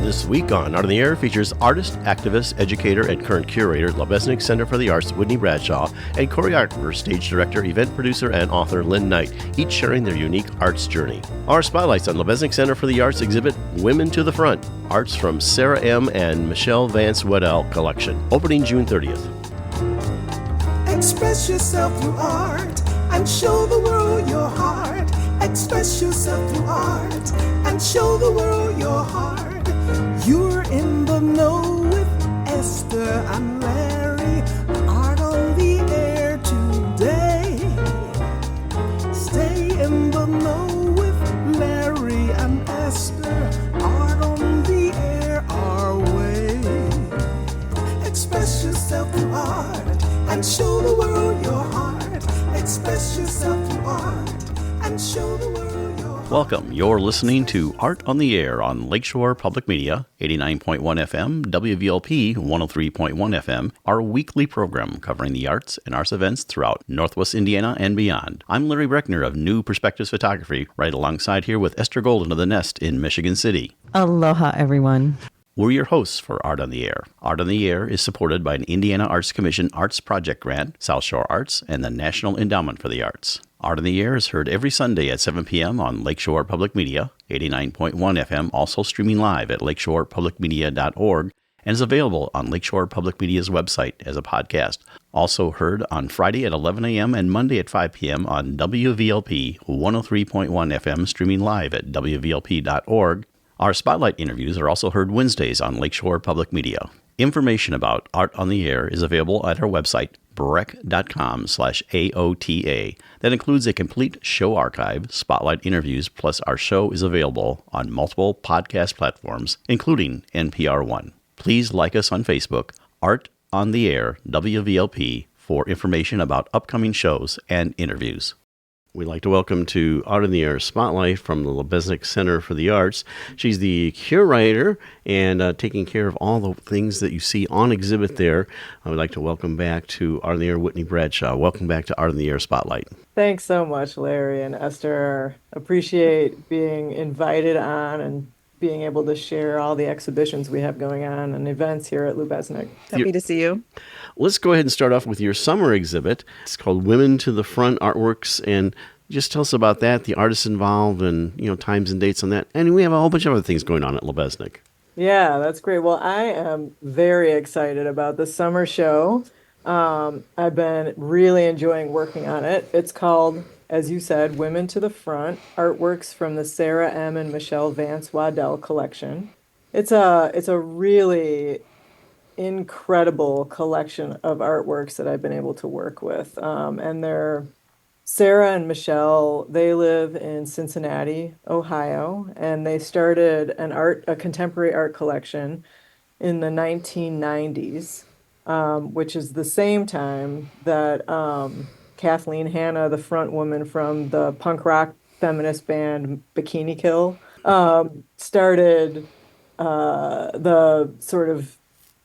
This week on Art on the Air features artist, activist, educator, and current curator at Lubeznik Center for the Arts, Whitney Bradshaw, and choreographer, stage director, event producer, and author Lyn Knight, each sharing their unique arts journey. Our spotlights on Lubeznik Center for the Arts exhibit Women to the Front, arts from Sarah M. and Michelle Vance Waddell collection, opening June 30th. Express yourself through art and show the world your heart. Express yourself through art and show the world your heart. You're in the know with Esther and Larry. Art on the air today. Stay in the know with Larry and Esther. Art on the air our way. Express yourself through art and show the world your heart. Express yourself through art and show the world your heart. Welcome. You're listening to Art on the Air on Lakeshore Public Media, 89.1 FM, WVLP 103.1 FM, our weekly program covering the arts and arts events throughout Northwest Indiana and beyond. I'm Larry Breckner of New Perspectives Photography, right alongside here with Esther Golden of The Nest in Michigan City. Aloha, everyone. We're your hosts for Art on the Air. Art on the Air is supported by an Indiana Arts Commission Arts Project Grant, South Shore Arts, and the National Endowment for the Arts. Art on the Air is heard every Sunday at 7 p.m. on Lakeshore Public Media, 89.1 FM, also streaming live at lakeshorepublicmedia.org, and is available on Lakeshore Public Media's website as a podcast. Also heard on Friday at 11 a.m. and Monday at 5 p.m. on WVLP 103.1 FM, streaming live at wvlp.org. Our Spotlight interviews are also heard Wednesdays on Lakeshore Public Media. Information about Art on the Air is available at our website, breck.com/AOTA. That includes a complete show archive, Spotlight interviews, plus our show is available on multiple podcast platforms, including NPR One. Please like us on Facebook, Art on the Air, WVLP, for information about upcoming shows and interviews. We'd like to welcome to Art on the Air Spotlight from the Lubeznik Center for the Arts. She's the curator and taking care of all the things that you see on exhibit there. I would like to welcome back to Art on the Air Whitney Bradshaw. Welcome back to Art on the Air Spotlight. Thanks so much, Larry and Esther. Appreciate being invited on and being able to share all the exhibitions we have going on and events here at Lubeznik. Happy to see you. Let's go ahead and start off with your summer exhibit. It's called Women to the Front Artworks, and just tell us about that, the artists involved, and times and dates on that. And we have a whole bunch of other things going on at Lubeznik. Yeah, that's great. Well, I am very excited about the summer show. I've been really enjoying working on it. It's called, as you said, Women to the Front, Artworks from the Sarah M. and Michelle Vance Waddell collection. It's a really incredible collection of artworks that I've been able to work with. And they're Sarah and Michelle, they live in Cincinnati, Ohio, and they started a contemporary art collection in the 1990s, which is the same time that Kathleen Hanna, the front woman from the punk rock feminist band Bikini Kill, started the sort of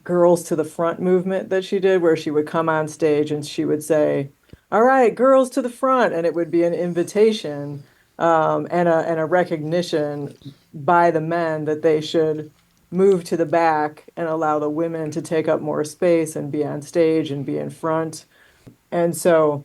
Girls to the Front movement that she did, where she would come on stage and she would say, "All right, girls to the front," and it would be an invitation and a recognition by the men that they should move to the back and allow the women to take up more space and be on stage and be in front. And so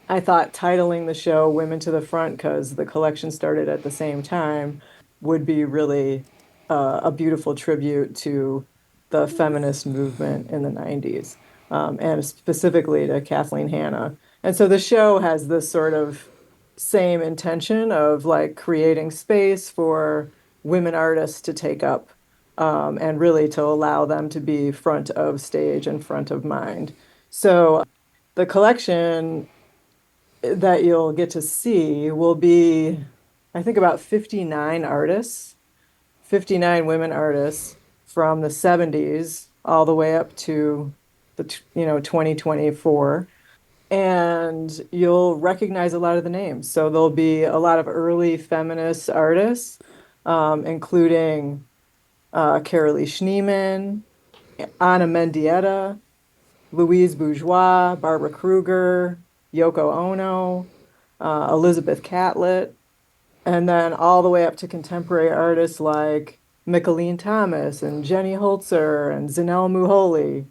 I thought titling the show Women to the Front, because the collection started at the same time, would be really a beautiful tribute to the feminist movement in the 90s, and specifically to Kathleen Hanna. And so the show has this sort of same intention of like creating space for women artists to take up and really to allow them to be front of stage and front of mind. So the collection that you'll get to see will be, I think, about 59 artists, 59 women artists from the 70s all the way up to the 2024. And you'll recognize a lot of the names. So there'll be a lot of early feminist artists, including Carolee Schneemann, Anna Mendieta, Louise Bourgeois, Barbara Kruger, Yoko Ono, Elizabeth Catlett, and then all the way up to contemporary artists like Micheline Thomas and Jenny Holzer and Zanelle Muholi.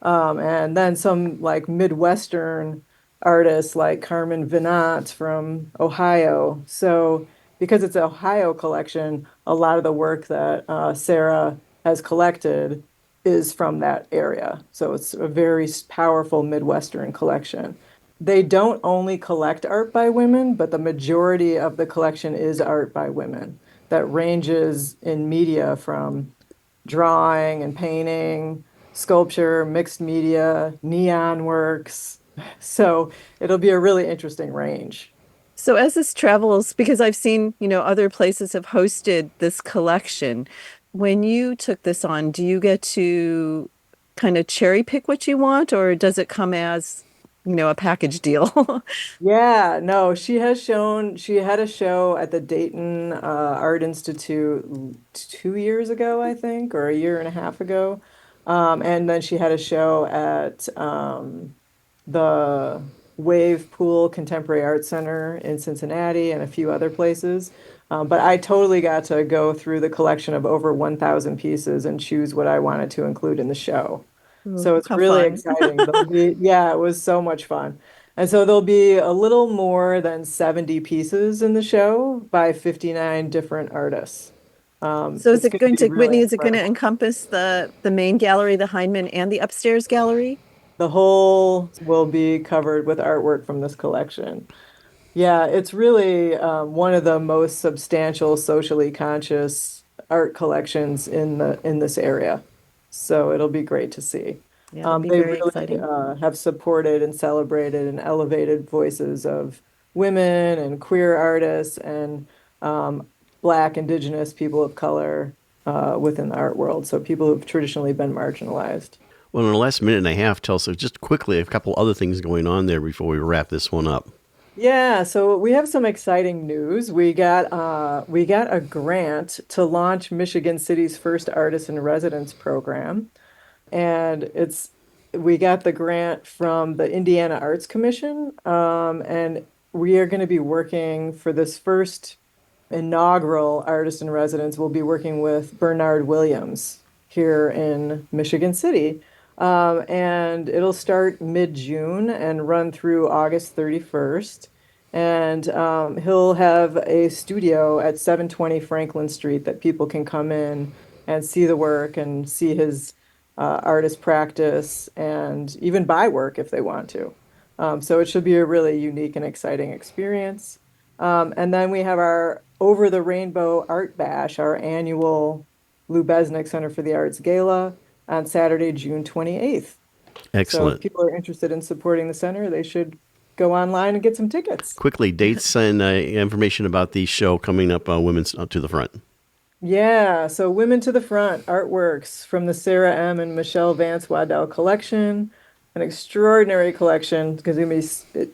And then some like Midwestern artists like Carmen Vinat from Ohio. So because it's an Ohio collection, a lot of the work that Sarah has collected is from that area. So it's a very powerful Midwestern collection. They don't only collect art by women, but the majority of the collection is art by women that ranges in media from drawing and painting, sculpture, mixed media, neon works. So it'll be a really interesting range. So as this travels, because I've seen, other places have hosted this collection. When you took this on, do you get to kind of cherry pick what you want, or does it come as, a package deal? Yeah, no, she had a show at the Dayton Art Institute 2 years ago, I think, or a year and a half ago. And then she had a show at the Wave Pool Contemporary Art Center in Cincinnati and a few other places. But I totally got to go through the collection of over 1,000 pieces and choose what I wanted to include in the show. Ooh, So it's how really fun. exciting. Yeah, it was so much fun. And so there'll be a little more than 70 pieces in the show by 59 different artists. So is It's it going to going be to, really Whitney, is it going to incredible. encompass the main gallery, the Heinemann, and the upstairs gallery? The whole will be covered with artwork from this collection. Yeah, it's really one of the most substantial socially conscious art collections in this area. So it'll be great to see. Yeah, it'll be They very really exciting. have supported and celebrated and elevated voices of women and queer artists and Black, Indigenous people of color within the art world. So people who've traditionally been marginalized. Well, in the last minute and a half, tell us just quickly a couple other things going on there before we wrap this one up. Yeah, so we have some exciting news. We got a grant to launch Michigan City's first artist in residence program, and it's we got the grant from the Indiana Arts Commission, and we are going to be working for this first inaugural artist in residence. We'll be working with Bernard Williams here in Michigan City. And it'll start mid-June and run through August 31st. And he'll have a studio at 720 Franklin Street that people can come in and see the work and see his artist practice and even buy work if they want to. So it should be a really unique and exciting experience. And then we have our Over the Rainbow Art Bash, our annual Lubeznik Center for the Arts Gala on Saturday, June 28th. So if Excellent. people are interested in supporting the center, they should go online and get some tickets. Quickly, dates and information about the show coming up, Women's to the Front. Yeah, so Women to the Front artworks from the Sarah M. and Michelle Vance Waddell collection, an extraordinary collection because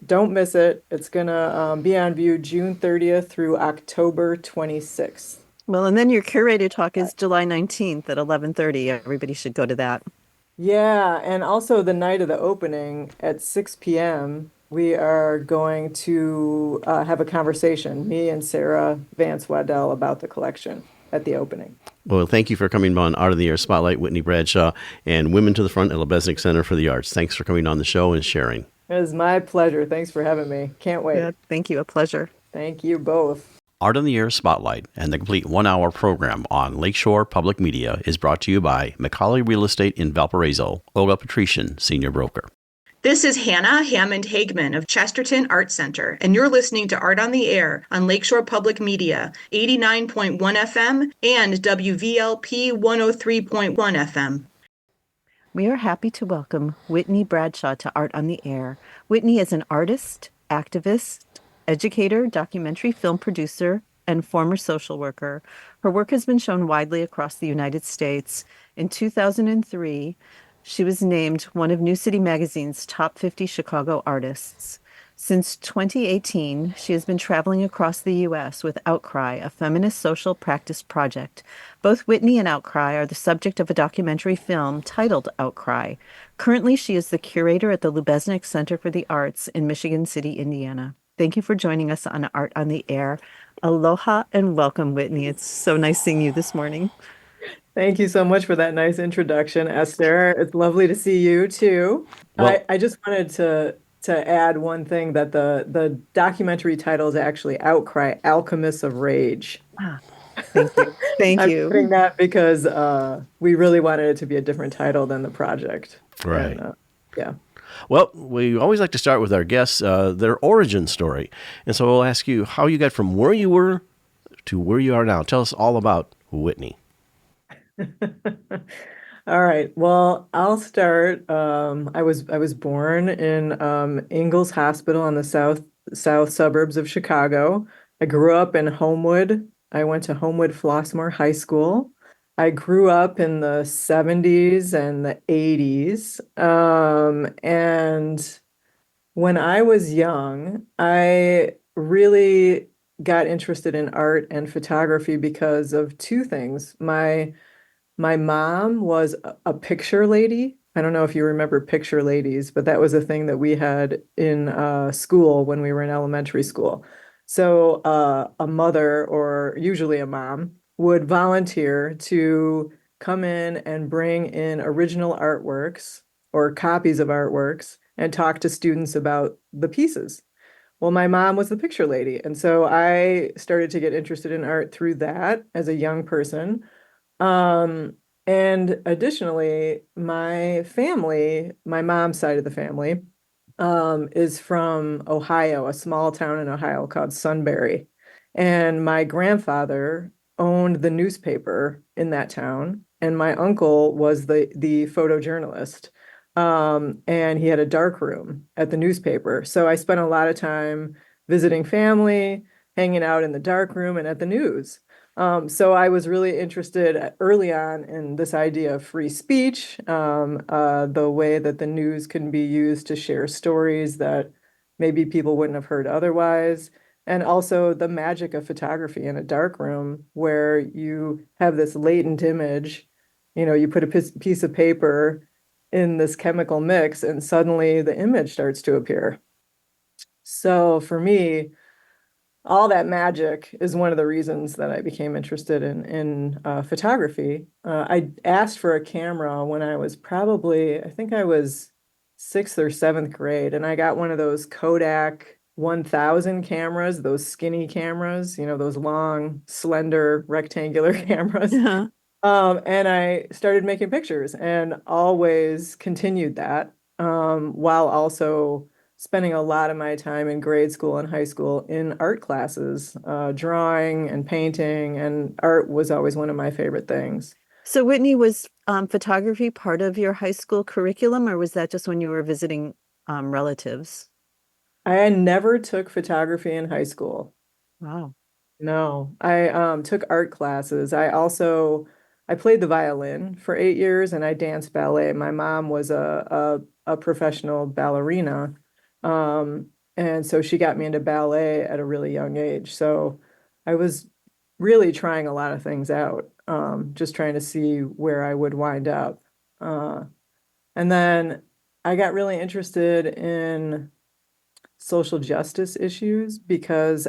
don't miss it. It's gonna be on view June 30th through October 26th. Well, and then your curator talk is July 19th at 11:30. Everybody should go to that. Yeah, and also the night of the opening at 6 p.m., we are going to have a conversation, me and Sarah Vance Waddell, about the collection at the opening. Well, thank you for coming on Art of the Air Spotlight, Whitney Bradshaw, and Women to the Front at Lubeznik Center for the Arts. Thanks for coming on the show and sharing. It is my pleasure. Thanks for having me. Can't wait. Yeah, thank you. A pleasure. Thank you both. Art on the Air Spotlight and the complete 1 hour program on Lakeshore Public Media is brought to you by McCauley Real Estate in Valparaiso, Olga Patrician, Senior Broker. This is Hannah Hammond Hagman of Chesterton Art Center, and you're listening to Art on the Air on Lakeshore Public Media, 89.1 FM and WVLP 103.1 FM. We are happy to welcome Whitney Bradshaw to Art on the Air. Whitney is an artist, activist, educator, documentary film producer, and former social worker. Her work has been shown widely across the United States. In 2003, she was named one of New City Magazine's top 50 Chicago artists. Since 2018, she has been traveling across the U.S. with Outcry, a feminist social practice project. Both Whitney and Outcry are the subject of a documentary film titled Outcry. Currently, she is the curator at the Lubeznik Center for the Arts in Michigan City, Indiana. Thank you for joining us on Art on the Air. Aloha and welcome, Whitney. It's so nice seeing you this morning. Thank you so much for that nice introduction, Esther. It's lovely to see you too. Well, I just wanted to add one thing that the documentary title is actually Outcry, Alchemists of Rage. Ah, thank you. Thank I'm putting you. that because we really wanted it to be a different title than the project. right. And yeah. Well, we always like to start with our guests, their origin story. And so we'll ask you how you got from where you were to where you are now. Tell us all about Whitney. All right. Well, I'll start. I was born in Ingalls Hospital on the south suburbs of Chicago. I grew up in Homewood. I went to Homewood Flossmoor High School. I grew up in the 70s and the 80s. And when I was young, I really got interested in art and photography because of two things. My mom was a picture lady. I don't know if you remember picture ladies, but that was a thing that we had in school when we were in elementary school. So a mother, or usually a mom, would volunteer to come in and bring in original artworks or copies of artworks and talk to students about the pieces. Well, my mom was the picture lady, and so I started to get interested in art through that as a young person. Um, and additionally, my family, my mom's side of the family, is from Ohio, a small town in Ohio called Sunbury. And my grandfather owned the newspaper in that town, and my uncle was the photojournalist. And he had a dark room at the newspaper. So I spent a lot of time visiting family, hanging out in the dark room and at the news. So I was really interested early on in this idea of free speech, the way that the news can be used to share stories that maybe people wouldn't have heard otherwise, and also the magic of photography in a dark room where you have this latent image. You put a piece of paper in this chemical mix, and suddenly the image starts to appear. So for me, all that magic is one of the reasons that I became interested in photography. I asked for a camera when I was probably, I think I was sixth or seventh grade, and I got one of those Kodak 1000 cameras, those skinny cameras, those long, slender, rectangular cameras. Uh-huh. And I started making pictures and always continued that, while also spending a lot of my time in grade school and high school in art classes, drawing and painting, and art was always one of my favorite things. So, Whitney, was photography part of your high school curriculum, or was that just when you were visiting relatives? I never took photography in high school. Wow. No, I took art classes. I played the violin for 8 years and I danced ballet. My mom was a professional ballerina. And so she got me into ballet at a really young age. So I was really trying a lot of things out, just trying to see where I would wind up. Uh, and then I got really interested in social justice issues because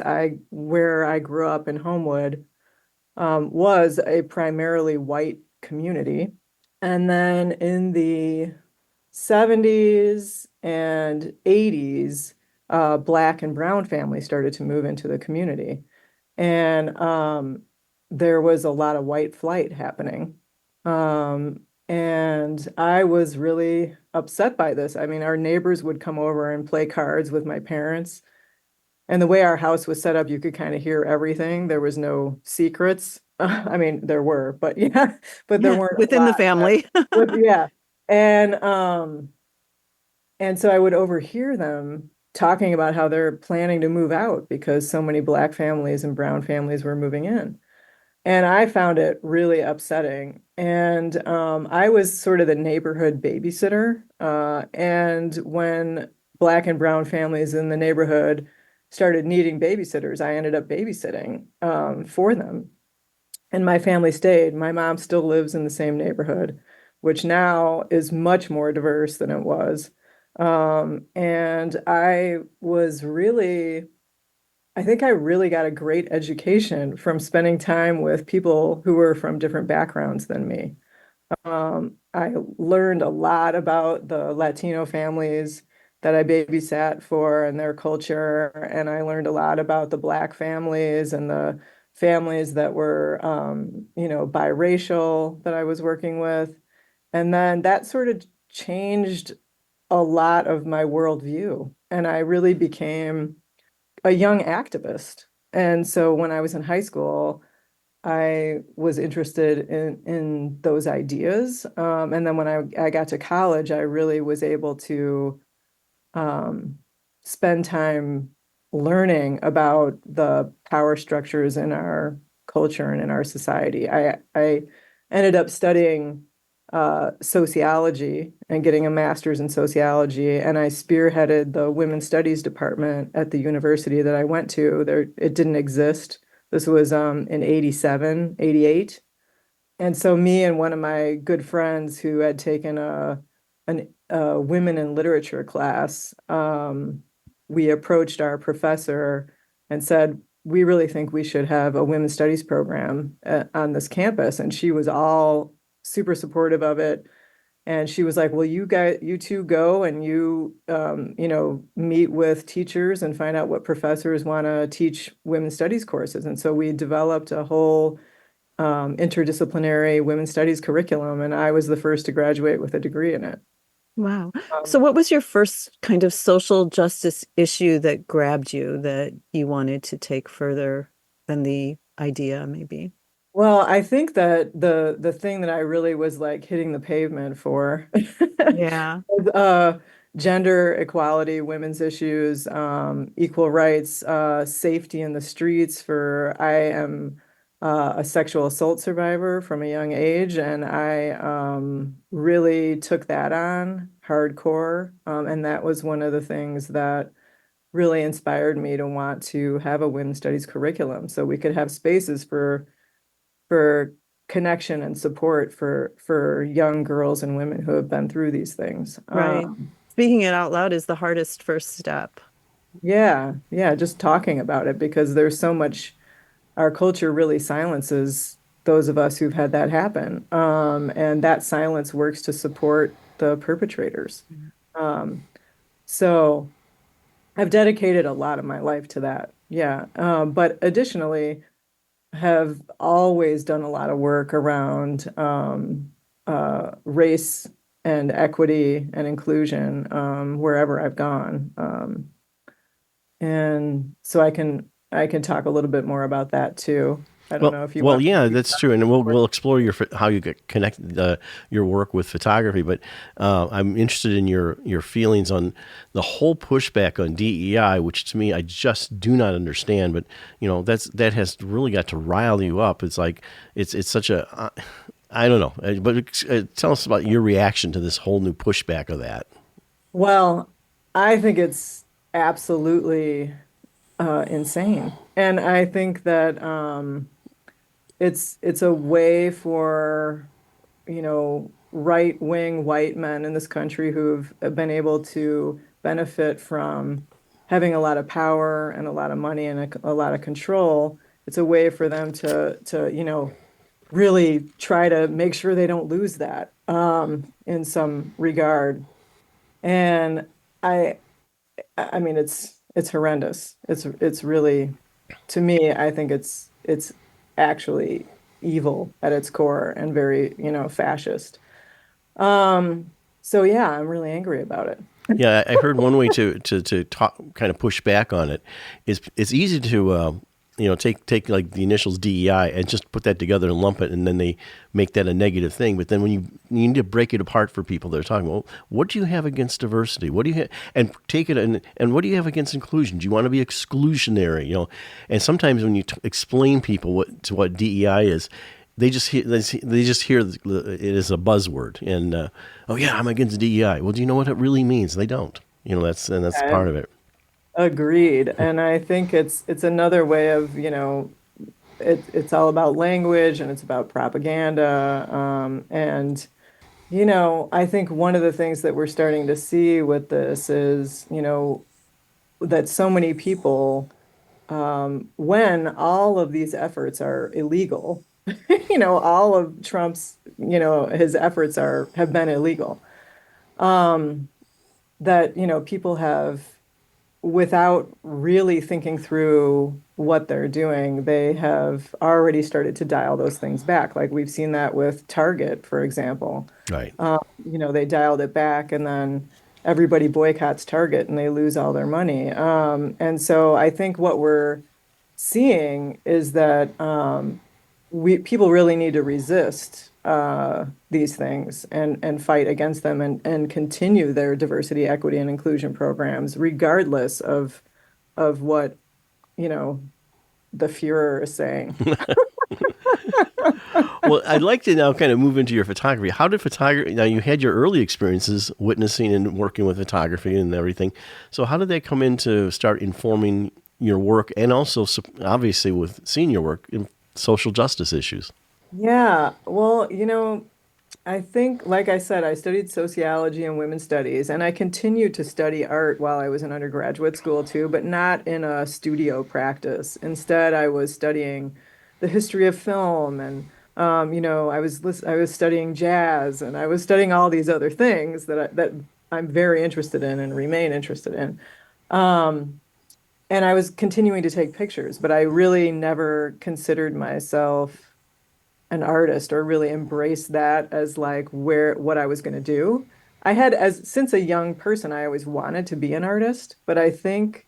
where I grew up in Homewood, was a primarily white community. And then in the 70s and 80s, Black and brown families started to move into the community. And there was a lot of white flight happening. And I was really upset by this. I mean, our neighbors would come over and play cards with my parents. And the way our house was set up, you could kind of hear everything. There was no secrets. I mean, there were, but yeah, but there Yeah, weren't a within the lot. family. Yeah. And and so I would overhear them talking about how they're planning to move out because so many Black families and brown families were moving in. And I found it really upsetting. And I was sort of the neighborhood babysitter. And when Black and brown families in the neighborhood started needing babysitters, I ended up babysitting for them. And my family stayed. My mom still lives in the same neighborhood, which now is much more diverse than it was. And I was really I think I really got a great education from spending time with people who were from different backgrounds than me. I learned a lot about the Latino families that I babysat for and their culture, and I learned a lot about the Black families and the families that were, biracial that I was working with. And then that sort of changed a lot of my worldview, and I really became a young activist. And so when I was in high school, I was interested in those ideas. And then when I got to college, I really was able to um, spend time learning about the power structures in our culture and in our society. I ended up studying sociology and getting a master's in sociology, and I spearheaded the women's studies department at the university that I went to. There, it didn't exist. This was in 87, 88. And so me and one of my good friends who had taken a women in literature class, we approached our professor and said, we really think we should have a women's studies program on this campus. And she was all super supportive of it. And she was like, well, you two go and meet with teachers and find out what professors want to teach women's studies courses. And so we developed a whole interdisciplinary women's studies curriculum, and I was the first to graduate with a degree in it. Wow. So Um, what was your first kind of social justice issue that grabbed you that you wanted to take further than the idea, maybe? well, I think that the thing that I really was like hitting the pavement for Yeah. was, gender equality, women's issues, equal rights, safety in the streets. I am a sexual assault survivor from a young age, and I really took that on hardcore. And that was one of the things that really inspired me to want to have a women's studies curriculum so we could have spaces for connection and support for young girls and women who have been through these things. Right. Speaking it out loud is the hardest first step. Yeah, yeah, just talking about it because there's so much our culture really silences those of us who've had that happen. And that silence works to support the perpetrators. Um, so I've dedicated a lot of my life to that. Yeah. But additionally, have always done a lot of work around race and equity and inclusion wherever I've gone. And so I can talk a little bit more about that too. I don't Well, know if you well, want yeah, me that's true, and to. we'll explore how you get connected your work with photography. But I'm interested in your feelings on the whole pushback on DEI, which to me I just do not understand. But that has really got to rile you up. It's like it's such a I don't know. But tell us about your reaction to this whole new pushback of that. Well, I think it's absolutely insane, and I think that it's a way for right-wing white men in this country who've been able to benefit from having a lot of power and a lot of money and a lot of control. It's a way for them to really try to make sure they don't lose that in some regard. And I I mean it's horrendous. It's really, to me, I think it's actually evil at its core and very, fascist. So yeah, I'm really angry about it. Yeah, I heard one way to talk, kind of push back on it is it's easy to take like the initials DEI and just put that together and lump it, and then they make that a negative thing. But then when you need to break it apart for people that are talking, well, what do you have against diversity? What do you have, and take it and what do you have against inclusion? Do you want to be exclusionary? And sometimes when you explain people what DEI is, they just hear it as a buzzword, and oh yeah, I'm against DEI. Well, do you know what it really means? They don't. That's part of it. Agreed. And I think it's another way of, it's all about language and it's about propaganda. And I think one of the things that we're starting to see with this is, that so many people when all of these efforts are illegal. All of Trump's, his efforts have been illegal. That, people have, without really thinking through what they're doing, they have already started to dial those things back. Like we've seen that with Target, for example. Right. They dialed it back and then everybody boycotts Target and they lose all their money. And so I think what we're seeing is that people really need to resist these things and fight against them and continue their diversity, equity, and inclusion programs, regardless of what, you know, the Fuhrer is saying. Well, I'd like to now kind of move into your photography. How did photography, now you had your early experiences witnessing and working with photography and everything. So how did they come in to start informing your work and also obviously with seeing your work in social justice issues? Yeah, well, I think, like I said, I studied sociology and women's studies, and I continued to study art while I was in undergraduate school too, but not in a studio practice. Instead, I was studying the history of film, and I was studying jazz, and I was studying all these other things that I'm very interested in and remain interested in. Um, and I was continuing to take pictures, but I really never considered myself an artist or really embrace that as like what I was going to do. I had as since a young person, I always wanted to be an artist, but I think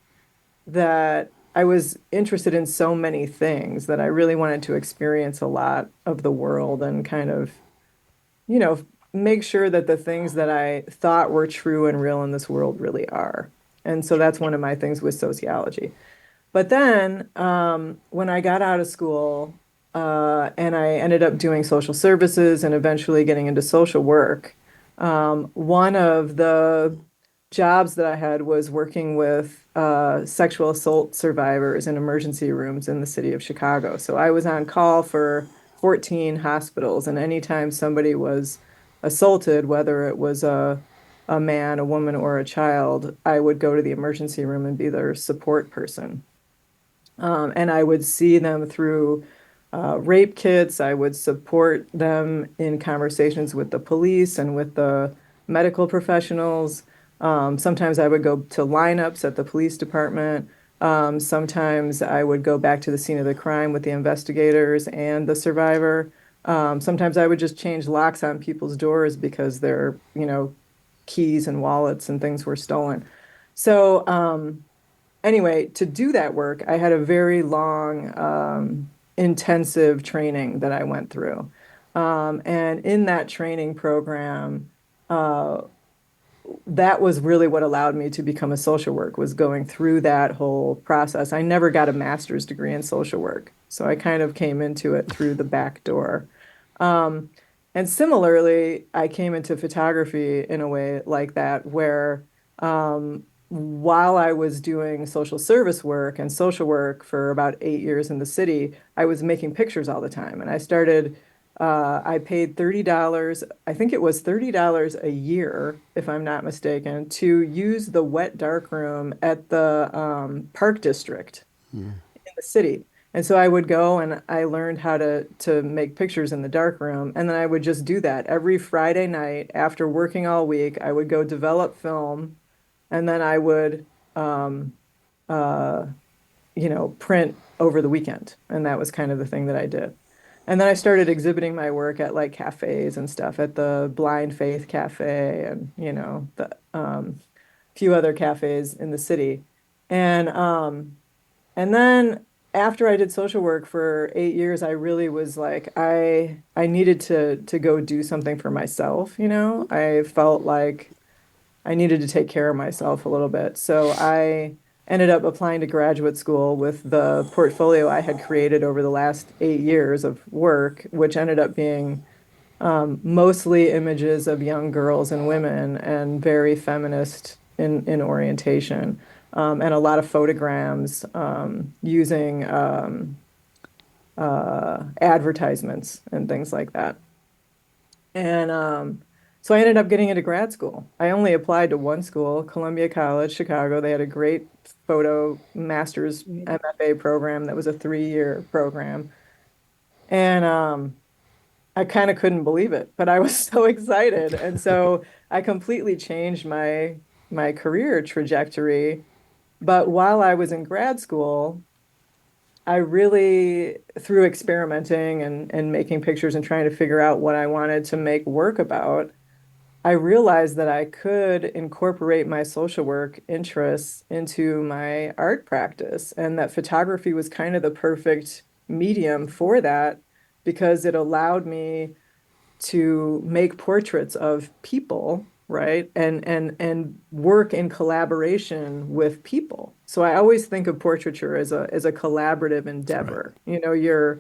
that I was interested in so many things that I really wanted to experience a lot of the world and kind of, make sure that the things that I thought were true and real in this world really are. And so that's one of my things with sociology. But then when I got out of school and I ended up doing social services and eventually getting into social work, one of the jobs that I had was working with sexual assault survivors in emergency rooms in the city of Chicago. So I was on call for 14 hospitals, and anytime somebody was assaulted, whether it was a man, a woman, or a child, I would go to the emergency room and be their support person. And I would see them through rape kits. I would support them in conversations with the police and with the medical professionals. Sometimes I would go to lineups at the police department. Sometimes I would go back to the scene of the crime with the investigators and the survivor. Sometimes I would just change locks on people's doors because their, keys and wallets and things were stolen. So, anyway, to do that work, I had a very long, intensive training that I went through. And in that training program, that was really what allowed me to become a social work, was going through that whole process. I never got a master's degree in social work, so I kind of came into it through the back door. Um, and similarly, I came into photography in a way like that, where while I was doing social service work and social work for about 8 years in the city, I was making pictures all the time. And I paid $30, I think it was $30 a year, if I'm not mistaken, to use the wet dark room at the Park District in the city. And so I would go and I learned how to make pictures in the dark room. And then I would just do that every Friday night after working all week. I would go develop film and then I would, uh, print over the weekend. And that was kind of the thing that I did. And then I started exhibiting my work at like cafes and stuff, at the Blind Faith Cafe and, the few other cafes in the city. And and then after I did social work for 8 years, I really was like, I needed to go do something for myself, I felt like I needed to take care of myself a little bit. So I ended up applying to graduate school with the portfolio I had created over the last 8 years of work, which ended up being mostly images of young girls and women and very feminist in orientation, and a lot of photograms using advertisements and things like that. And So I ended up getting into grad school. I only applied to one school, Columbia College, Chicago. They had a great photo master's Right. MFA program that was a 3-year program. And I kind of couldn't believe it, but I was so excited. And so I completely changed my career trajectory. But while I was in grad school, I really, through experimenting and making pictures and trying to figure out what I wanted to make work about, I realized that I could incorporate my social work interests into my art practice, and that photography was kind of the perfect medium for that because it allowed me to make portraits of people, right? And work in collaboration with people. So I always think of portraiture as a collaborative Right. endeavor. You know, you're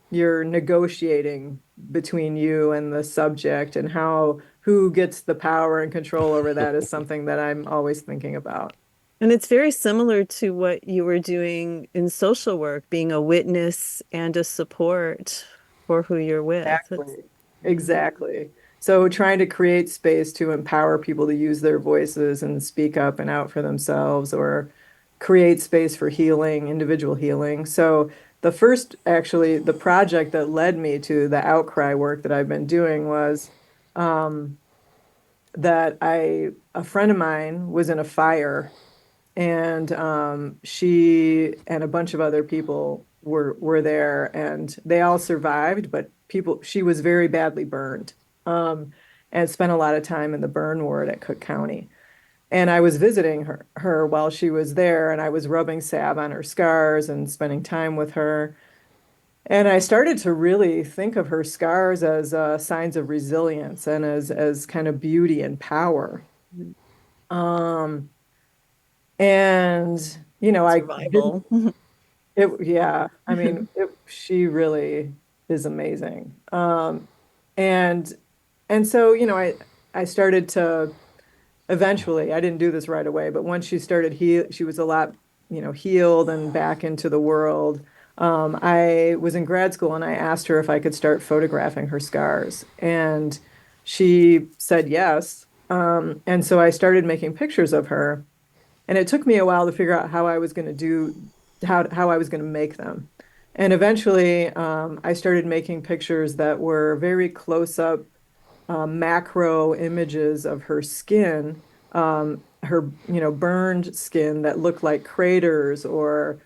negotiating between you and the subject, and how who gets the power and control over that is something that I'm always thinking about. And it's very similar to what you were doing in social work, being a witness and a support for who you're with. Exactly. Exactly. So trying to create space to empower people to use their voices and speak up and out for themselves, or create space for healing, individual healing. So the project that led me to the outcry work that I've been doing was um, a friend of mine was in a fire, and she and a bunch of other people were there, and they all survived, but she was very badly burned, and spent a lot of time in the burn ward at Cook County. And I was visiting her while she was there, and I was rubbing salve on her scars and spending time with her. And I started to really think of her scars as signs of resilience and as kind of beauty and power. Um, and I didn't. Survival. Yeah, I mean, she really is amazing. And and so, I started to eventually, I didn't do this right away, but once she was a lot, healed and back into the world. I was in grad school and I asked her if I could start photographing her scars, and she said yes. And so I started making pictures of her. And it took me a while to figure out how I was going to how I was going to make them. And eventually, I started making pictures that were very close up, macro images of her skin, her, burned skin that looked like craters, or,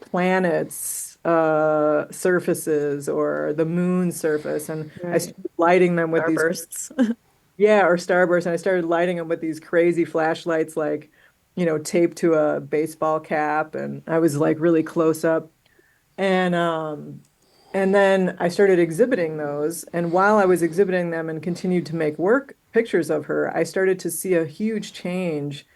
planets, surfaces, or the moon surface. And I Right. started lighting them with these. Starbursts. Yeah, or starburst. And I started lighting them with these crazy flashlights, like, taped to a baseball cap. And I was like really close up. And and then I started exhibiting those. And while I was exhibiting them and continued to make pictures of her, I started to see a huge change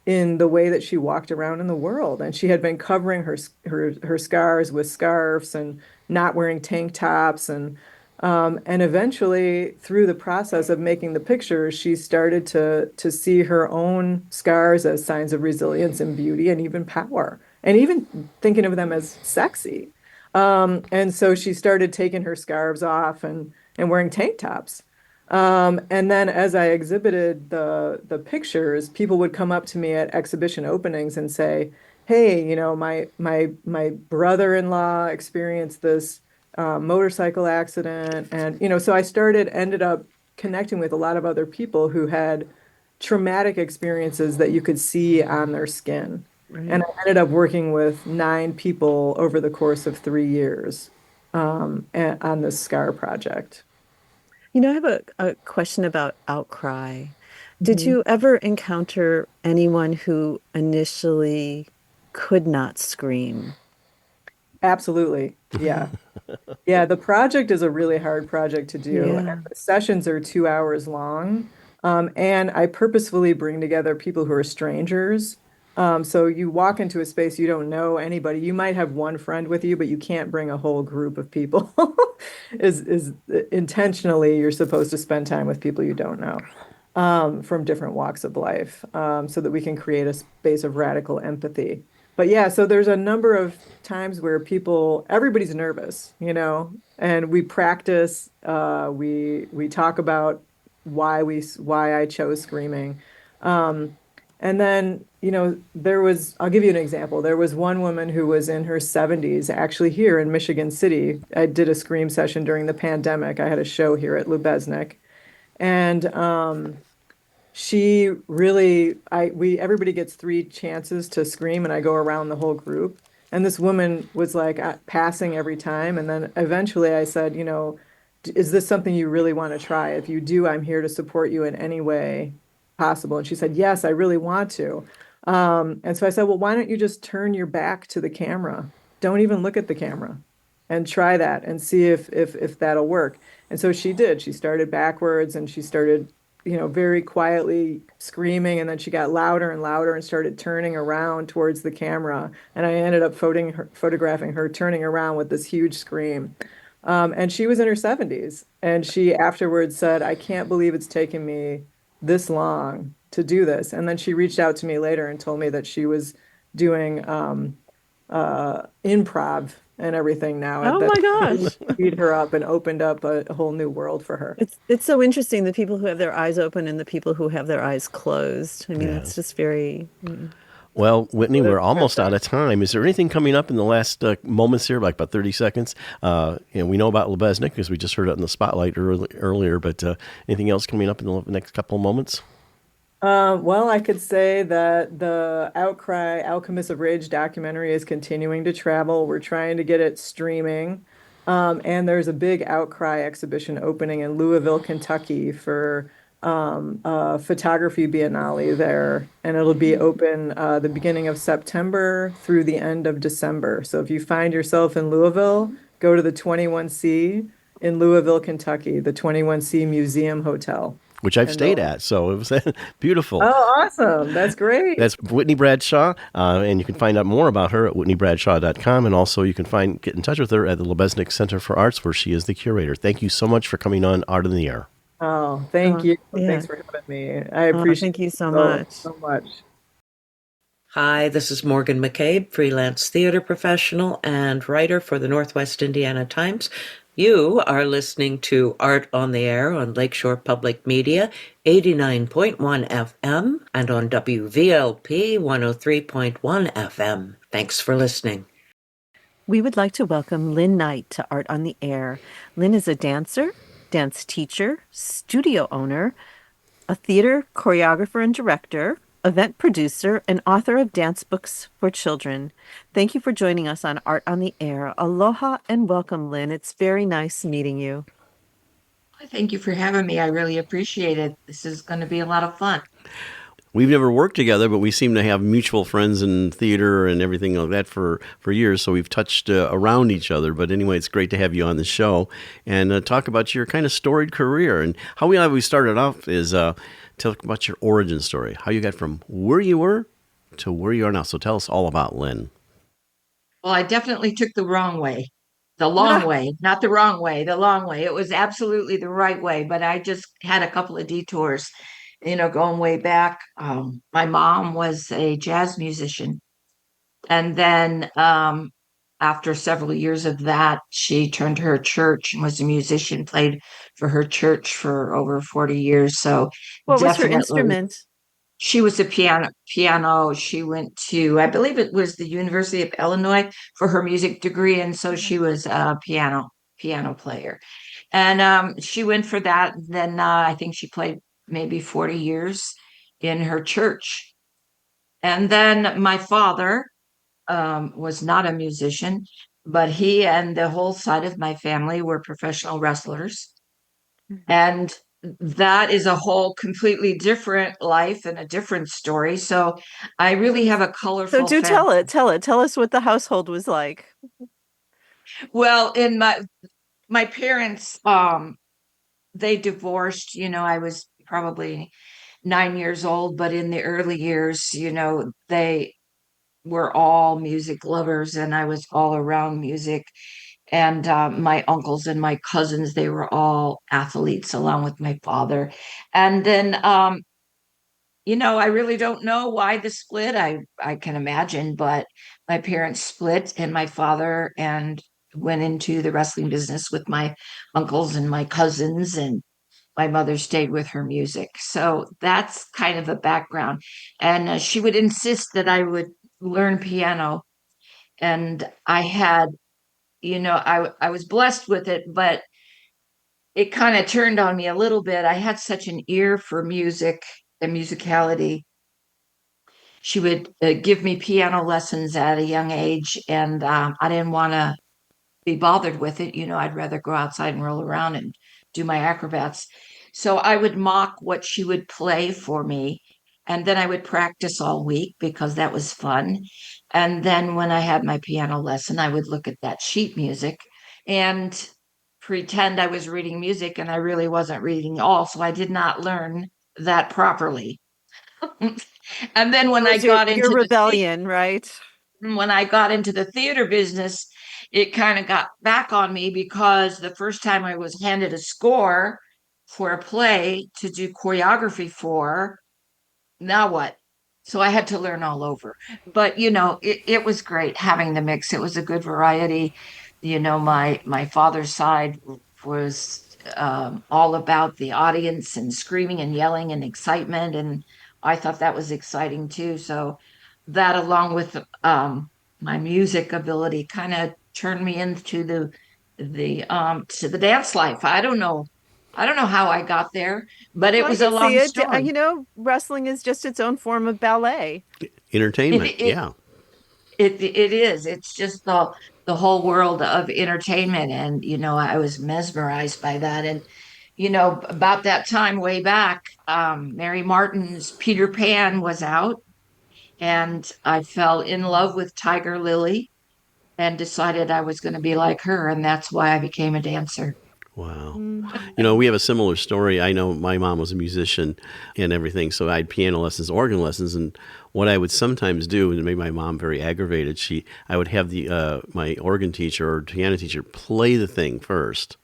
in the way that she walked around in the world. And she had been covering her scars with scarves and not wearing tank tops. And eventually, through the process of making the pictures, she started to see her own scars as signs of resilience and beauty and even power, and even thinking of them as sexy. And so she started taking her scarves off and wearing tank tops. And then as I exhibited the pictures, people would come up to me at exhibition openings and say, "Hey, my brother-in-law experienced this motorcycle accident," and so I ended up connecting with a lot of other people who had traumatic experiences that you could see on their skin. And Right. I ended up working with 9 people over the course of 3 years, on this scar project. I have a question about outcry. Did Mhm. you ever encounter anyone who initially could not scream? Absolutely. Yeah. Yeah, the project is a really hard project to do, and Yeah. the sessions are 2 hours long. And I purposefully bring together people who are strangers. So you walk into a space, you don't know anybody. You might have one friend with you, but you can't bring a whole group of people. Is intentionally, you're supposed to spend time with people you don't know, from different walks of life, so that we can create a space of radical empathy. But yeah, so there's a number of times where everybody's nervous, and we practice, we talk about why I chose screaming. Um, and then, I'll give you an example. There was one woman who was in her 70s, actually here in Michigan City. I did a scream session during the pandemic. I had a show here at Lubeznik. And she really, everybody gets three chances to scream, and I go around the whole group. And this woman was like passing every time. And then eventually I said, is this something you really want to try? If you do, I'm here to support you in any way possible. And she said, yes, I really want to. And so I said, well, why don't you just turn your back to the camera? Don't even look at the camera and try that and see if that'll work. And so she did. She started backwards and she started, very quietly screaming, and then she got louder and louder and started turning around towards the camera. And I ended up photographing her turning around with this huge scream. And she was in her 70s. And she afterwards said, I can't believe it's taken me this long to do this. And then she reached out to me later and told me that she was doing improv and everything now. Oh That my gosh. speed her up and opened up a whole new world for her. It's so interesting, the people who have their eyes open and the people who have their eyes closed. I mean, Yeah. it's just very. Well, Whitney, we're almost out of time. Is there anything coming up in the last moments here, like about 30 seconds? We know about Lubeznik because we just heard it in the spotlight earlier, but anything else coming up in the next couple of moments? Well, I could say that the Outcry Alchemist of Rage documentary is continuing to travel. We're trying to get it streaming. And there's a big Outcry exhibition opening in Louisville, Kentucky for a photography biennale there. And it'll be open the beginning of September through the end of December. So if you find yourself in Louisville, go to the 21C in Louisville, Kentucky, the 21C Museum Hotel. Which I've And stayed they'll- at, so it was beautiful. Oh, awesome. That's great. That's Whitney Bradshaw, and you can find out more about her at whitneybradshaw.com, and also you can get in touch with her at the Lubeznik Center for Arts, where she is the curator. Thank you so much for coming on Art in the Air. Oh, thank you. yeah. Thanks for having me. I appreciate thank you so it much. so much. Hi, this is Morgan McCabe, freelance theater professional and writer for the Northwest Indiana Times. You are listening to Art on the Air on Lakeshore Public Media, 89.1 FM, and on WVLP 103.1 FM. Thanks for listening. We would like to welcome Lyn Knight to Art on the Air. Lyn is a dancer, dance teacher, studio owner, a theater choreographer and director, event producer, and author of dance books for children. Thank you for joining us on Art on the Air. Aloha and welcome, Lyn. It's very nice meeting you. Thank you for having me. I really appreciate it. This is going to be a lot of fun. We've never worked together, but we seem to have mutual friends in theater and everything like that for years, so we've touched around each other. But anyway, it's great to have you on the show and talk about your kind of storied career. And how we started off is talk about your origin story, how you got from where you were to where you are now. So tell us all about Lyn. Well, I definitely took the wrong way. The long way, not the wrong way, the long way. It was absolutely the right way, but I just had a couple of detours, going way back. My mom was a jazz musician. And then after several years of that, she turned to her church and was a musician, played for her church for over 40 years. So What was her definitely, instrument? she was a piano. She went to, I believe it was the University of Illinois for her music degree. And so she was a piano player. And she went for that. Then I think she played maybe 40 years in her church. And then my father was not a musician, but he and the whole side of my family were professional wrestlers. And that is a whole completely different life and a different story. So I really have a colorful So tell family. it. Tell us what the household was like. Well, in my parents, they divorced, I was probably 9 years old, but in the early years, they were all music lovers and I was all around music. And my uncles and my cousins, they were all athletes along with my father. And then, I really don't know why the split. I can imagine, but my parents split and my father and went into the wrestling business with my uncles and my cousins. And my mother stayed with her music. So that's kind of a background. And she would insist that I would learn piano. And I had, I was blessed with it, but it kind of turned on me a little bit. I had such an ear for music and musicality. She would give me piano lessons at a young age, and I didn't want to be bothered with it. I'd rather go outside and roll around and do my acrobats. So I would mock what she would play for me. And then I would practice all week because that was fun. And then when I had my piano lesson, I would look at that sheet music and pretend I was reading music, and I really wasn't reading all. So I did not learn that properly. And then It was your rebellion, right? when I got into the theater business, it kind of got back on me because the first time I was handed a score for a play to do choreography for, now what? So I had to learn all over. But it was great having the mix. It was a good variety. My father's side was all about the audience and screaming and yelling and excitement, and I thought that was exciting too. So that, along with my music ability, kind of turned me into the dance life. I don't know how I got there, but it Well, I was a can see long it. story. Wrestling is just its own form of ballet. Entertainment, It, yeah. it is. It's just the whole world of entertainment, and I was mesmerized by that. And about that time, way back, Mary Martin's Peter Pan was out, and I fell in love with Tiger Lily and decided I was going to be like her, and that's why I became a dancer. Wow. Mhm. We have a similar story. I know my mom was a musician and everything, so I had piano lessons, organ lessons, and what I would sometimes do, and it made my mom very aggravated, I would have my organ teacher or piano teacher play the thing first,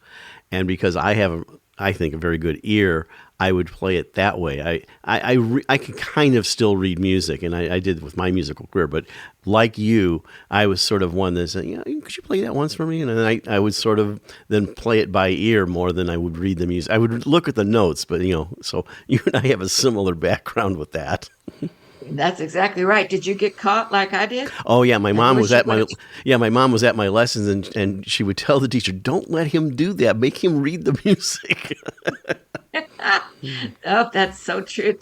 and because I have, I think, a very good ear, I would play it that way. I can kind of still read music, and I did with my musical career. But like you, I was sort of one that said, could you play that once for me? And then I would sort of then play it by ear more than I would read the music. I would look at the notes, but so you and I have a similar background with that. That's exactly right. Did you get caught like I did? Oh yeah, my I mom was wish you at would my mom was at my lessons, and she would tell the teacher, "Don't let him do that. Make him read the music." have. Oh, that's so true.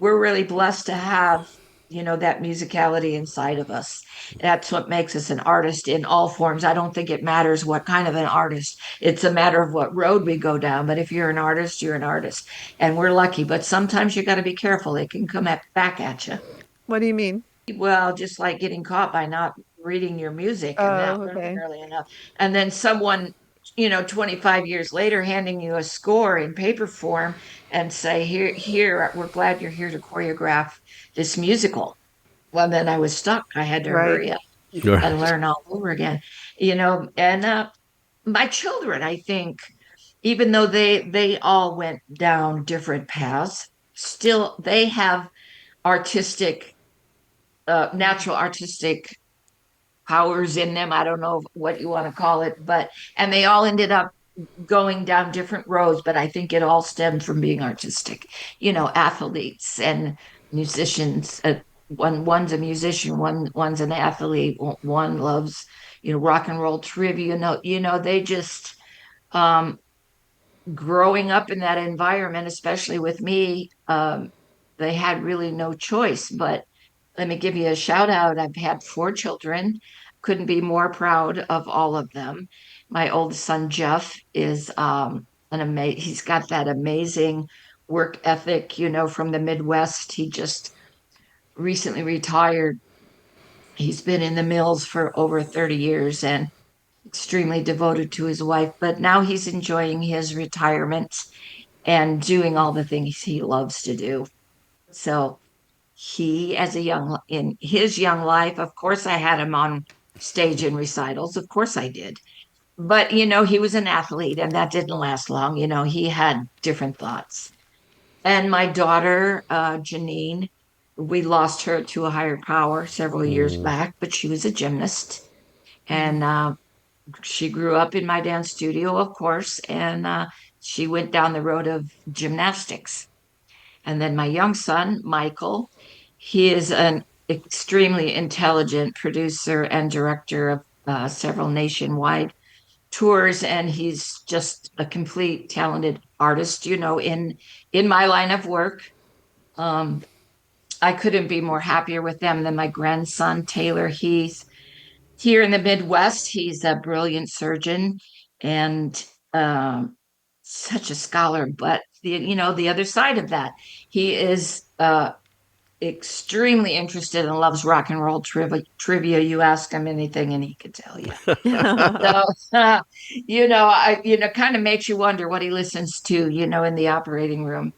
We're really blessed to have, that musicality inside of us. That's what makes us an artist in all forms. I don't think it matters what kind of an artist. It's a matter of what road we go down. But if you're an artist, you're an artist. And we're lucky. But sometimes you got to be careful. It can come back at you. What do you mean? Well, just like getting caught by not reading your music and not Oh, learning okay. early enough. And then someone, 25 years later, handing you a score in paper form and say, here, we're glad you're here to choreograph this musical. Well, then I was stuck. I had to Right. hurry up and Right. learn all over again, and my children, I think, even though they all went down different paths, still they have artistic natural artistic powers in them. I don't know what you want to call it, and they all ended up going down different roads, but I think it all stemmed from being artistic. Athletes and musicians. One's a musician, one's an athlete, one loves, rock and roll trivia. They just um, growing up in that environment, especially with me, they had really no choice. But let me give you a shout out. I've had 4 children. Couldn't be more proud of all of them. My oldest son, Jeff, is he's got that amazing work ethic, from the Midwest. He just recently retired. He's been in the mills for over 30 years and extremely devoted to his wife, but now he's enjoying his retirement and doing all the things he loves to do. So he, in his young life, of course, I had him on stage in recitals. Of course, I did. But, he was an athlete and that didn't last long. He had different thoughts. And my daughter, Janine, we lost her to a higher power several years Mm. back, but she was a gymnast. And Mhm. she grew up in my dance studio, of course, and she went down the road of gymnastics. And then my young son, Michael, he is an extremely intelligent producer and director of several nationwide tours, and he's just a complete talented artist, in my line of work. Um, I couldn't be more happier with them than my grandson, Taylor. He's here in the Midwest. He's a brilliant surgeon and such a scholar. But the other side of that, he is extremely interested and loves rock and roll trivia. You ask him anything, and he could tell you. So, kind of makes you wonder what he listens to, in the operating room.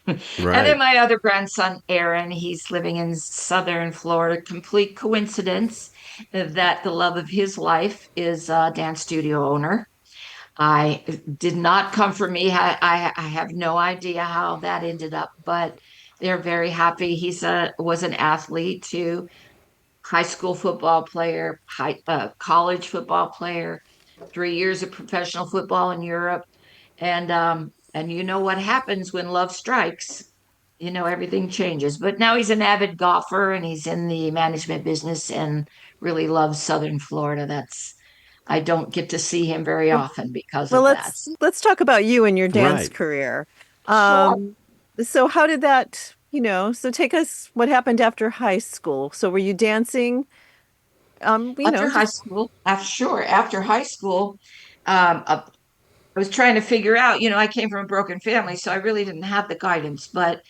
And then Right. my other grandson, Aaron, he's living in Southern Florida. Complete coincidence that the love of his life is a dance studio owner. I did not come from me. I have no idea how that ended up, but they're very happy. Was an athlete too, high school football player, college football player, 3 years of professional football in Europe, and you know what happens when love strikes. Everything changes. But now he's an avid golfer and he's in the management business and really loves Southern Florida. I don't get to see him very often because Well, of that. let's talk about you and your dance Right. career. Sure. So how did that, so take us what happened after high school. So were you dancing? After high Just school, after hhigh school, I was trying to figure out, I came from a broken family, so I really didn't have the guidance, but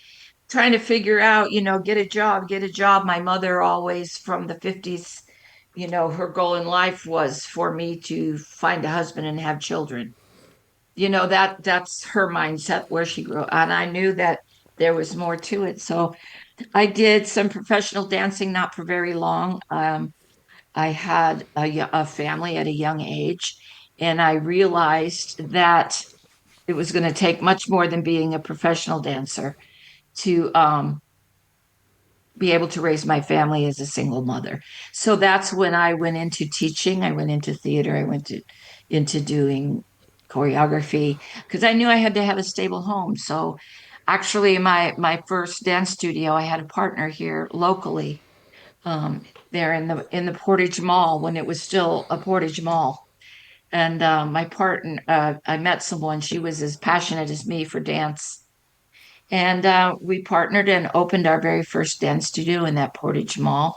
trying to figure out, get a job, get a job. My mother always from the 50s, her goal in life was for me to find a husband and have children. That's her mindset where she grew up. And I knew that there was more to it. So I did some professional dancing, not for very long. I had a family at a young age, and I realized that it was going to take much more than being a professional dancer to be able to raise my family as a single mother. So that's when I went into teaching. I went into theater. Into doing choreography because I knew I had to have a stable home. So actually, my first dance studio, I had a partner here locally, there in the Portage Mall when it was still a Portage Mall. And my partner, I met someone. She was as passionate as me for dance, and we partnered and opened our very first dance studio in that Portage Mall.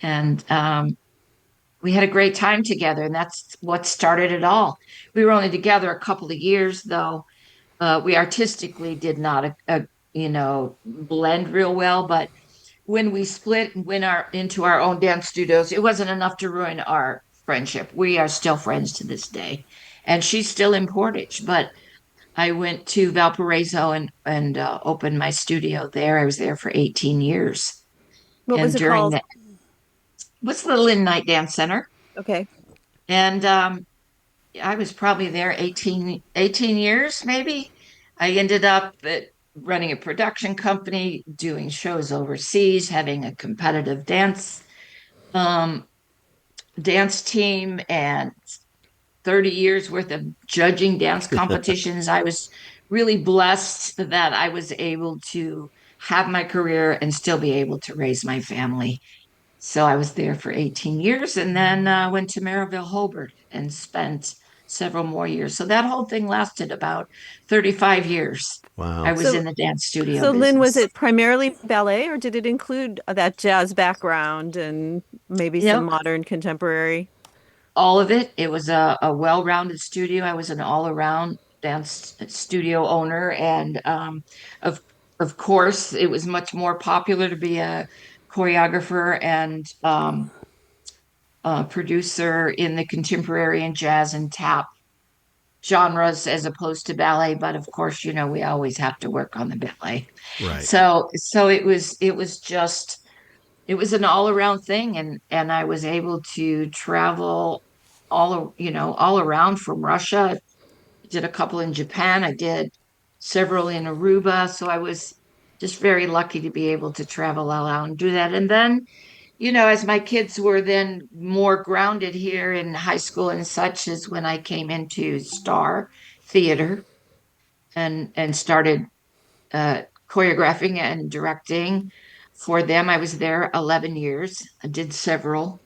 And we had a great time together, and that's what started it all. We were only together a couple of years, though. We artistically did not, blend real well. But when we split and went into our own dance studios, it wasn't enough to ruin our friendship. We are still friends to this day, and she's still in Portage. But I went to Valparaiso and opened my studio there. I was there for 18 years. what was And it during called? that, what's the Lyn Knight Dance Center? Okay. And I was probably there 18 years, maybe. I ended up running a production company, doing shows overseas, having a competitive um, dance team, and 30 years worth of judging dance competitions. I was really blessed that I was able to have my career and still be able to raise my family. So I was there for 18 years and then went to Maryville, Hobart, and spent several more years. So that whole thing lasted about 35 years. I Wow. was So in the dance studio so Lynn, was business. it primarily ballet or did it include that jazz background and maybe You some know, modern contemporary? all of it. It was a well-rounded studio. I was an all-around dance studio owner, and of of course, it was much more popular to be a choreographer and producer in the contemporary and jazz and tap genres as opposed to ballet. But of course, we always have to work on the ballet. Right. So it was an all around thing, and I was able to travel all around from Russia. I did a couple in Japan. I did several in Aruba. So I was just very lucky to be able to travel all out and do that. And then, as my kids were then more grounded here in high school and such, is when I came into Star Theater. and started choreographing and directing for them. I was there 11 years. I did several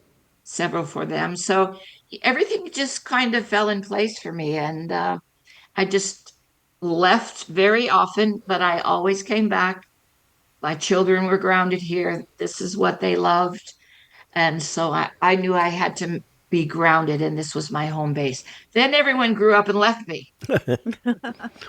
for them. So everything just kind of fell in place for me. And I just left very often, but I always came back. My children were grounded here. This is what they loved. And so I knew I had to be grounded, and this was my home base. Then everyone grew up and left me. Then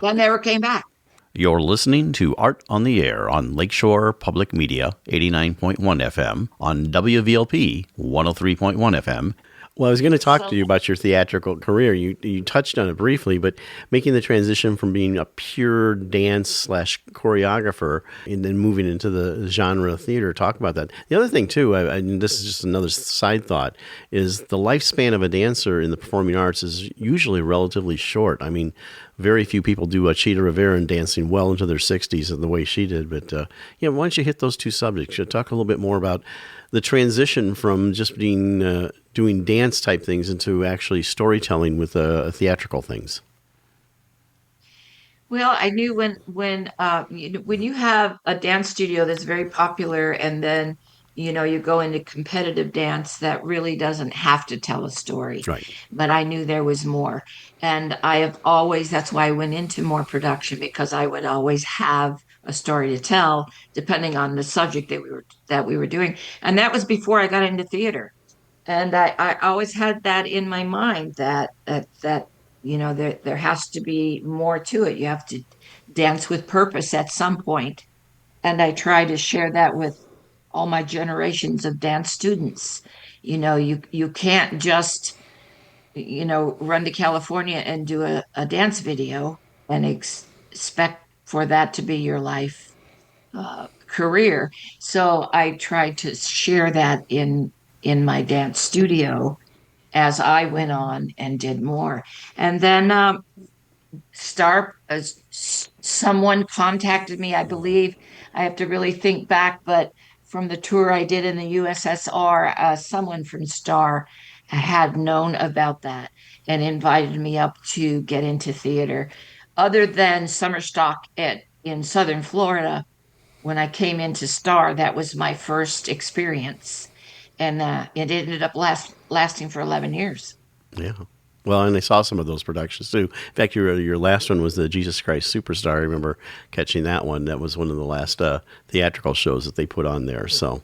never came back. You're listening to Art on the Air on Lakeshore Public Media, 89.1 FM, on WVLP, 103.1 FM. Well, I was going to talk So- to you about your theatrical career. You touched on it briefly, but making the transition from being a pure dance slash choreographer and then moving into the genre of theater, talk about that. The other thing too, and this is just another side thought, is the lifespan of a dancer in the performing arts is usually relatively short. I mean, very few people do a Cheetah Rivera and dancing well into their 60s in the way she did. But why don't you hit those two subjects? You talk a little bit more about the transition from just being doing dance type things into actually storytelling with theatrical things. Well, I knew when you have a dance studio that's very popular, and then you go into competitive dance that really doesn't have to tell a story. Right. But I knew there was more, and I have always. That's why I went into more production, because I would always have a story to tell, depending on the subject that we were doing, and that was before I got into theater. And I always had that in my mind that there has to be more to it. You have to dance with purpose at some point. And I try to share that with all my generations of dance students. You can't just run to California and do a dance video and expect for that to be your life career. So I tried to share that in my dance studio as I went on and did more. And then someone contacted me, I believe. I have to really think back, but from the tour I did in the USSR, someone from Star had known about that and invited me up to get into theater. Other than summer stock in Southern Florida, when I came into Star, that was my first experience. And it ended up lasting for 11 years. Yeah. Well, and I saw some of those productions too. In fact, your last one was the Jesus Christ Superstar. I remember catching that one. That was one of the last theatrical shows that they put on there. So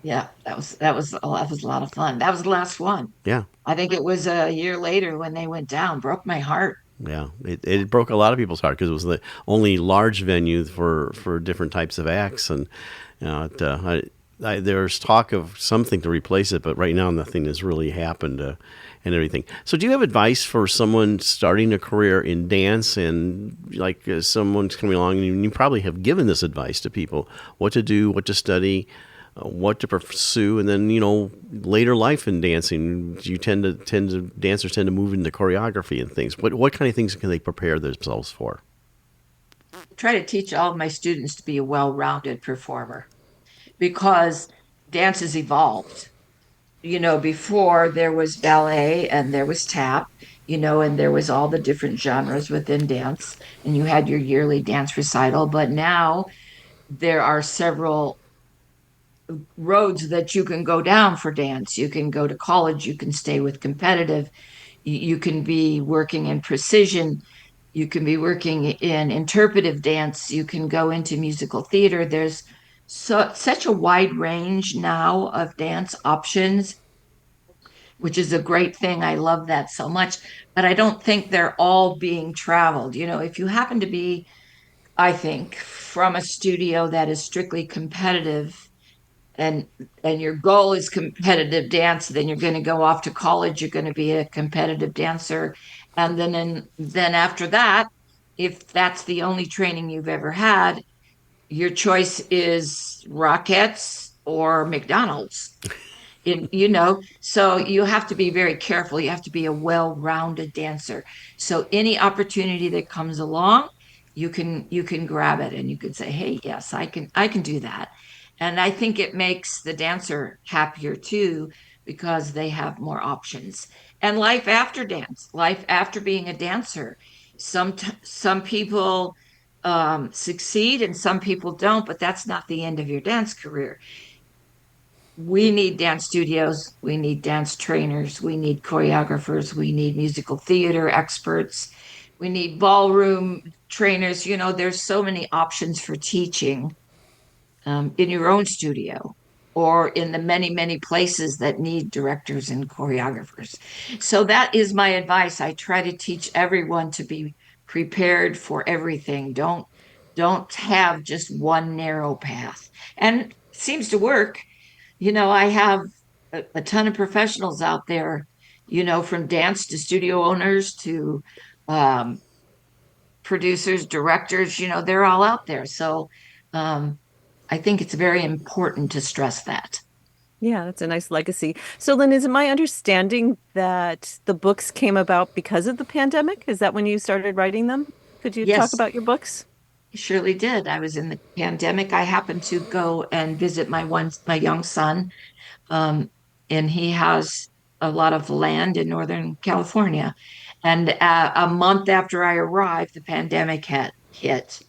Yeah, that was a lot of fun. That was the last one. yeah, I think it was a year later when they went down. Broke my heart. yeah, it broke a lot of people's heart because it was the only large venue for different types of acts, and there's talk of something to replace it, but right now nothing has really happened and everything. So do you have advice for someone starting a career in dance, and like someone's coming along, and you probably have given this advice to people, what to do, what to study, what to pursue, and then later life in dancing, you dancers tend to move into choreography and things. What kind of things can they prepare themselves for? I try to teach all of my students to be a well-rounded performer, because dance has evolved. Before there was ballet and there was tap, and there was all the different genres within dance, and you had your yearly dance recital. But now there are several roads that you can go down for dance. You can go to college, you can stay with competitive, you can be working in precision, you can be working in interpretive dance, you can go into musical theater. There's such a wide range now of dance options, which is a great thing. I love that so much, but I don't think they're all being traveled. If you happen to be, I think, from a studio that is strictly competitive, and your goal is competitive dance, then you're going to go off to college, you're going to be a competitive dancer, and then after that, if that's the only training you've ever had, your choice is Rockettes or McDonald's. So you have to be very careful. You have to be a well-rounded dancer. So any opportunity that comes along, you can grab it, and you can say, hey, yes, I can do that. And I think it makes the dancer happier too, because they have more options. And life after dance, life after being a dancer. some people succeed and some people don't, but that's not the end of your dance career. We need dance studios, we need dance trainers, we need choreographers, we need musical theater experts, we need ballroom trainers. There's so many options for teaching in your own studio or in the many, many places that need directors and choreographers. So that is my advice. I try to teach everyone to be prepared for everything. Don't have just one narrow path. And it seems to work. I have a ton of professionals out there, from dance to studio owners to um, producers, directors, they're all out there. So um, I think it's very important to stress that. Yeah, that's a nice legacy. So, Lynn, is it my understanding that the books came about because of the pandemic? Is that when you started writing them? Could you talk Yes, about your books? surely did. I was in the pandemic. I happened to go and visit my young son, um, and he has a lot of land in Northern California. And a month after I arrived, the pandemic had hit.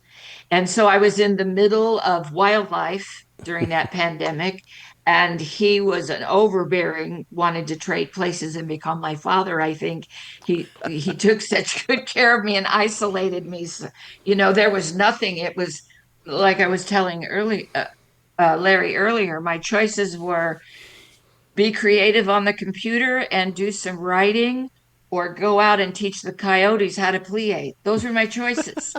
And so I was in the middle of wildlife during that pandemic, and he was an overbearing, wanted to trade places and become my father. I think he took such good care of me and isolated me. So, there was nothing. It was like I was telling Larry earlier. My choices were be creative on the computer and do some writing, or go out and teach the coyotes how to plier. Those were my choices.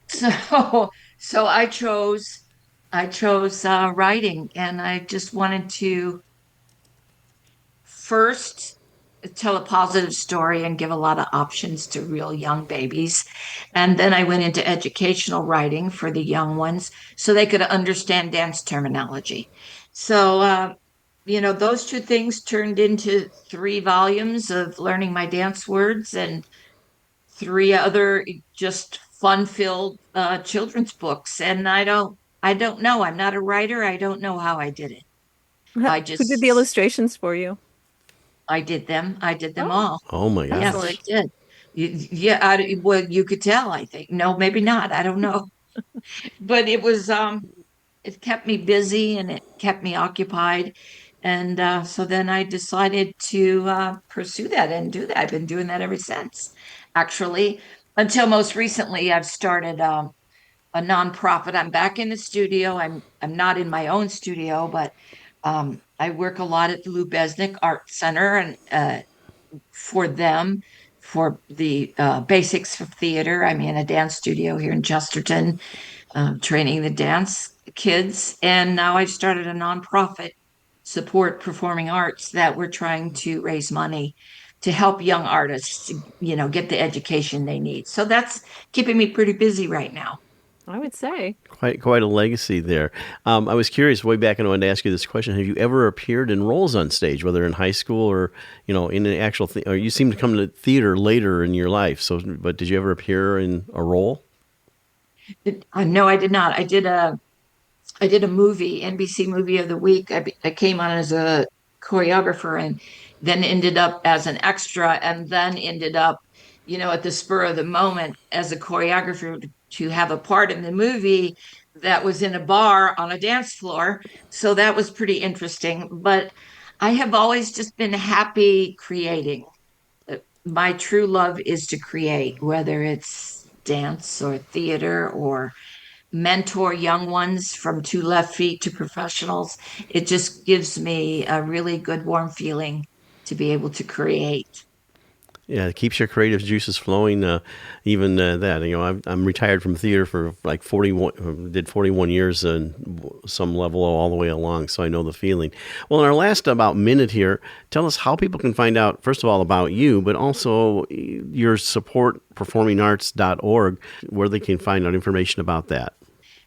So so I chose writing, and I just wanted to first tell a positive story and give a lot of options to real young babies. And then I went into educational writing for the young ones so they could understand dance terminology. So those two things turned into 3 volumes of learning my dance words and 3 other just fun-filled children's books. And I don't know. I'm not a writer. I don't know how I did it. I Who did the just illustrations for you? I did them. I did them Oh, all. Oh my Yes, I gosh. excellent. did. Yeah, well, you could tell, I think. No, maybe not. I don't know. But it kept me busy and it kept me occupied. And so then I decided to pursue that and do that. I've been doing that ever since, actually, until most recently. I've started a nonprofit. I'm back in the studio. I'm not in my own studio, but I work a lot at the Lubeznik Art Center and for them for the basics of theater. I'm in a dance studio here in Chesterton, training the dance kids. And now I've started a nonprofit support performing arts that we're trying to raise money to help young artists, get the education they need. So that's keeping me pretty busy right now. I would say. Quite a legacy there. I was curious way back, and I wanted to ask you this question: have you ever appeared in roles on stage, whether in high school or in an actual? Or you seem to come to theater later in your life. So, but did you ever appear in a role? No, I did not. I did a movie, NBC Movie of the Week. I came on as a choreographer and then ended up as an extra, and then ended up, at the spur of the moment as a choreographer to have a part in the movie that was in a bar on a dance floor. So that was pretty interesting. But I have always just been happy creating. My true love is to create, whether it's dance or theater or mentor young ones from 2 left feet to professionals. It just gives me a really good, warm feeling to be able to create. Yeah, it keeps your creative juices flowing. Even that, I'm retired from theater for like 41, did 41 years and some level all the way along, so I know the feeling. Well, in our last about minute here, tell us how people can find out, first of all, about you, but also your support, performingarts.org, where they can find out information about that.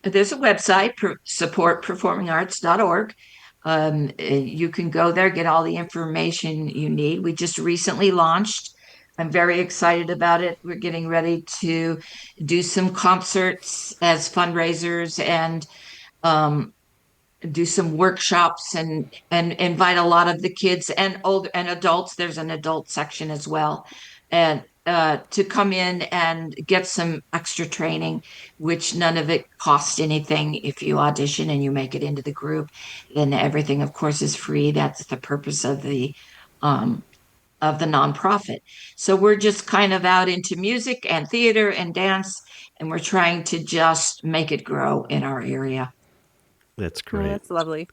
There's a website, supportperformingarts.org. You can go there, get all the information you need. We just recently launched. I'm very excited about it. We're getting ready to do some concerts as fundraisers and um, do some workshops and invite a lot of the kids and old and adults. There's an adult section as well, and to come in and get some extra training, which none of it costs anything. If you audition and you make it into the group, then everything, of course, is free. That's the purpose of the nonprofit. So we're just kind of out into music and theater and dance, and we're trying to just make it grow in our area. That's Oh, great. that's lovely.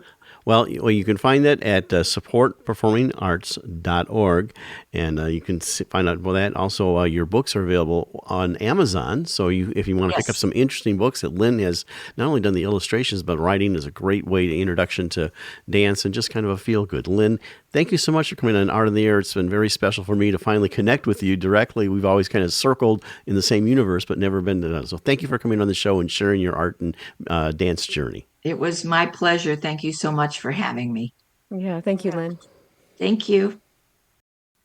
Well, you can find that at supportperformingarts.org, and you can find out about that. Also, your books are available on Amazon, so if you want to pick up some interesting books that Lyn has not only done the illustrations, but writing is a great way to introduction to dance and just kind of a feel-good. Lyn, thank you so much for coming on Art on the Air. It's been very special for me to finally connect with you directly. We've always kind of circled in the same universe, but never been to. So thank you for coming on the show and sharing your art and dance journey. It was my pleasure. Thank you so much for having me. Yeah, thank you, Lyn. Thank you.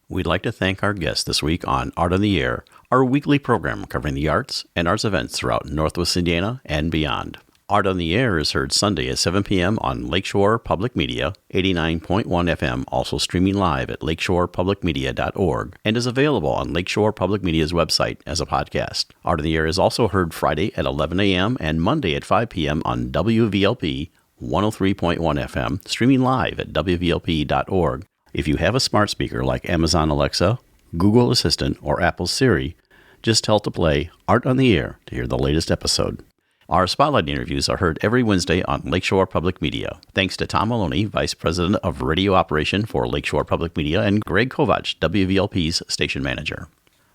We'd like to thank our guests this week on Art on the Air, our weekly program covering the arts and arts events throughout Northwest Indiana and beyond. Art on the Air is heard Sunday at 7 p.m. on Lakeshore Public Media, 89.1 FM, also streaming live at lakeshorepublicmedia.org, and is available on Lakeshore Public Media's website as a podcast. Art on the Air is also heard Friday at 11 a.m. and Monday at 5 p.m. on WVLP 103.1 FM, streaming live at wvlp.org. If you have a smart speaker like Amazon Alexa, Google Assistant, or Apple Siri, just tell it to play Art on the Air to hear the latest episode. Our Spotlight interviews are heard every Wednesday on Lakeshore Public Media. Thanks to Tom Maloney, Vice President of Radio Operation for Lakeshore Public Media, and Greg Kovach, WVLP's Station Manager.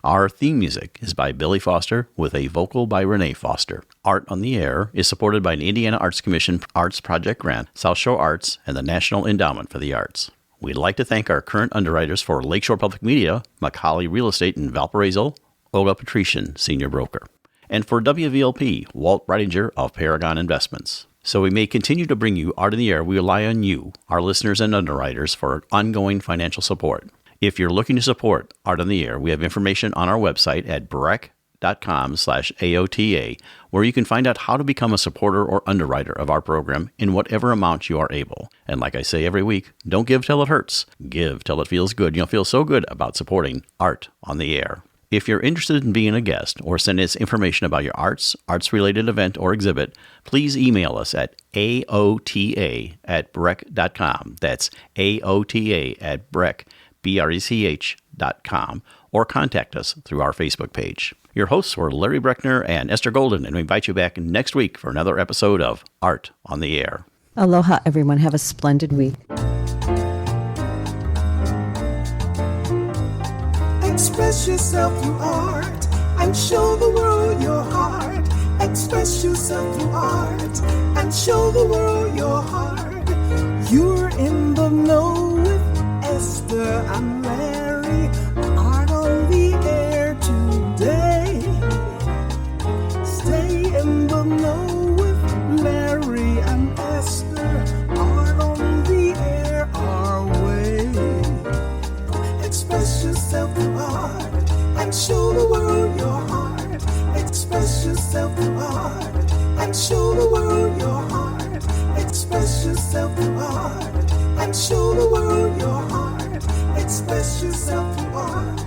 Our theme music is by Billy Foster with a vocal by Renee Foster. Art on the Air is supported by an Indiana Arts Commission Arts Project Grant, South Shore Arts, and the National Endowment for the Arts. We'd like to thank our current underwriters for Lakeshore Public Media, Macaulay Real Estate in Valparaiso, Olga Patrician, Senior Broker. And for WVLP, Walt Breidinger of Paragon Investments. So we may continue to bring you Art in the Air. We rely on you, our listeners and underwriters, for ongoing financial support. If you're looking to support Art on the Air, we have information on our website at breck.com/AOTA, where you can find out how to become a supporter or underwriter of our program in whatever amount you are able. And like I say every week, don't give till it hurts. Give till it feels good. You'll feel so good about supporting Art on the Air. If you're interested in being a guest or send us information about your arts-related event or exhibit, please email us at aota@breck.com. That's aota@breck.com, or contact us through our Facebook page. Your hosts were Larry Breckner and Esther Golden, and we invite you back next week for another episode of Art on the Air. Aloha, everyone. Have a splendid week. Express yourself through art and show the world your heart. Express yourself through art and show the world your heart. You're in the know with Esther and Larry. Art on the Air today. Stay in the know with Larry and Esther. Art on the Air our way. Express yourself through art and show the world your heart. Express yourself through art and show the world your heart. Express yourself through art and show the world your heart. Express yourself through art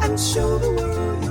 and show the world your heart.